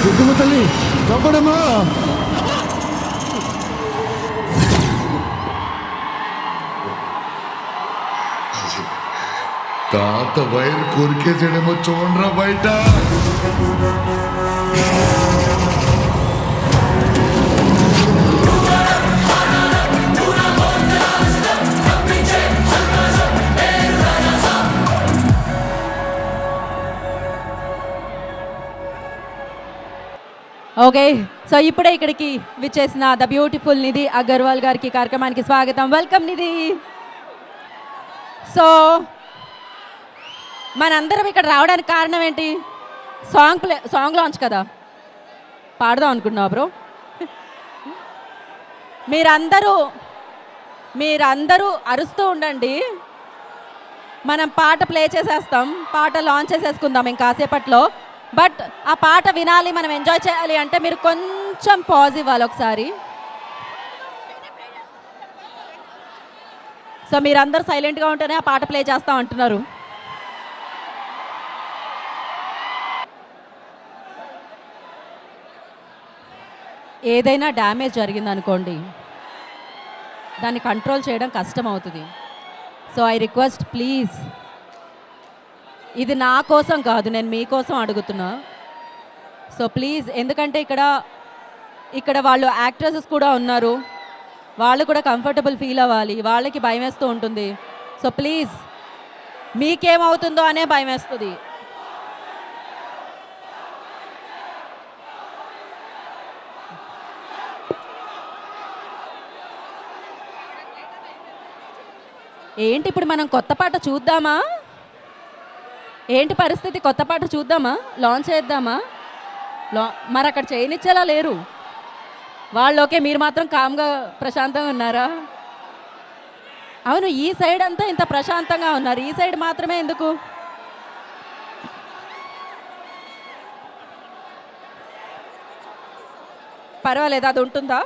దుర్గమ్మ తల్లి కాపాడమ్మా. తాత వైర్ కొరికేసాడేమో చూడరా బయట. ఓకే, సో ఇప్పుడే ఇక్కడికి విచ్చేసిన ద బ్యూటిఫుల్ నిధి అగర్వాల్ గారికి కార్యక్రమానికి స్వాగతం. వెల్కమ్ నిధి. సో మనందరం ఇక్కడ రావడానికి కారణం ఏంటి? సాంగ్ లాంచ్ కదా, పాడదాం అనుకుంటున్నావా బ్రో? మీరందరూ అరుస్తూ ఉండండి, మనం పాట ప్లే చేసేస్తాం, పాట లాంచ్ చేసేసుకుందాం ఇంకాసేపట్లో. బట్ ఆ పాట వినాలి, మనం ఎంజాయ్ చేయాలి అంటే మీరు కొంచెం పాజ్ ఇవ్వాలి ఒకసారి. సో మీరందరూ సైలెంట్గా ఉంటేనే ఆ పాట ప్లే చేస్తాం అంటున్నారు. ఏదైనా డ్యామేజ్ జరిగిందనుకోండి, దాన్ని కంట్రోల్ చేయడం కష్టం అవుతుంది. సో ఐ రిక్వెస్ట్ ప్లీజ్, ఇది నా కోసం కాదు, నేను మీకోసం అడుగుతున్నా. సో ప్లీజ్, ఎందుకంటే ఇక్కడ వాళ్ళు యాక్ట్రెసెస్ కూడా ఉన్నారు, వాళ్ళు కూడా కంఫర్టబుల్ ఫీల్ అవ్వాలి, వాళ్ళకి భయం వేస్తూ ఉంటుంది. సో ప్లీజ్, మీకేమవుతుందో అనే భయం వేస్తుంది. ఏంటి ఇప్పుడు మనం కొత్త పాట చూద్దామా? ఏంటి పరిస్థితి? కొత్త పాట చూద్దామా? లాంచ్ చేద్దామా? మరి అక్కడ చేయనిచ్చేలా లేరు వాళ్ళు. ఓకే, మీరు మాత్రం కామ్గా ప్రశాంతంగా ఉన్నారా? అవును, ఈ సైడ్ అంతా ఇంత ప్రశాంతంగా ఉన్నారు, ఈ సైడ్ మాత్రమే ఎందుకు? పర్వాలేదు, అది ఉంటుందా?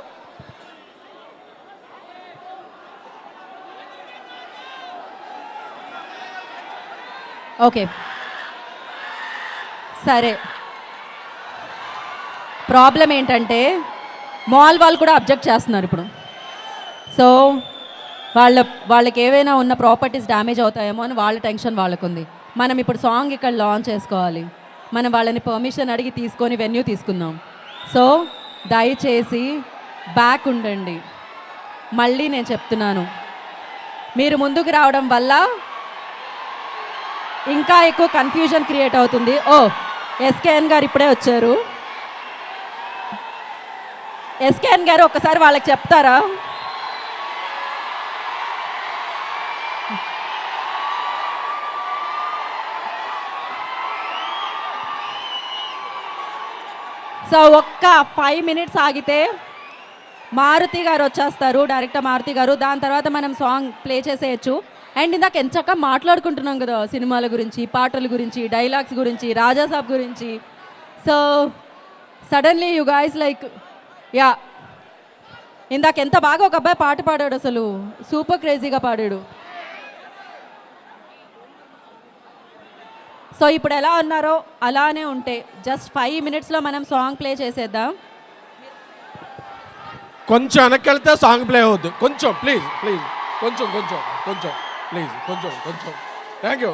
ఓకే సరే. ప్రాబ్లం ఏంటంటే మాల్ వాళ్ళు కూడా అబ్జెక్ట్ చేస్తున్నారు ఇప్పుడు. సో వాళ్ళకి ఏవైనా ఉన్న ప్రాపర్టీస్ డ్యామేజ్ అవుతాయేమో అని వాళ్ళ టెన్షన్ వాళ్ళకుంది. మనం ఇప్పుడు సాంగ్ ఇక్కడ లాంచ్ చేసుకోవాలి, మనం వాళ్ళని పర్మిషన్ అడిగి తీసుకొని వెన్యూ తీసుకుందాం. సో దయచేసి బ్యాక్ ఉండండి. మళ్ళీ నేను చెప్తున్నాను, మీరు ముందుకు రావడం వల్ల ఇంకా ఎక్కువ కన్ఫ్యూజన్ క్రియేట్ అవుతుంది. ఓ, ఎస్కేఎన్ గారు ఇప్పుడే వచ్చారు. ఎస్కేఎన్ గారు ఒక్కసారి వాళ్ళకి చెప్తారా? సో ఒక్క 5 minutes ఆగితే మారుతి గారు వచ్చేస్తారు, డైరెక్టర్ మారుతి గారు. దాని తర్వాత మనం సాంగ్ ప్లే చేసేయచ్చు. అండ్ ఇందాక ఎంచక్క మాట్లాడుకుంటున్నాం కదా సినిమాల గురించి, పాటల గురించి, డైలాగ్స్ గురించి, రాజాసాబ్ గురించి. So suddenly you guys like yeah, ఇందాక ఎంత బాగా ఒక అబ్బాయి పాట పాడాడు, అసలు సూపర్ క్రేజీగా పాడాడు. సో ఇప్పుడు ఎలా ఉన్నారో అలానే ఉంటే జస్ట్ 5 minutesలో మనం సాంగ్ ప్లే చేసేద్దాం. కొంచెం వెనక్కి వెళ్తే సాంగ్ ప్లే అవుద్ది. కొంచెం ప్లీజ్ కొంచెం ప్లీజ్ కొంచెం థ్యాంక్ యూ.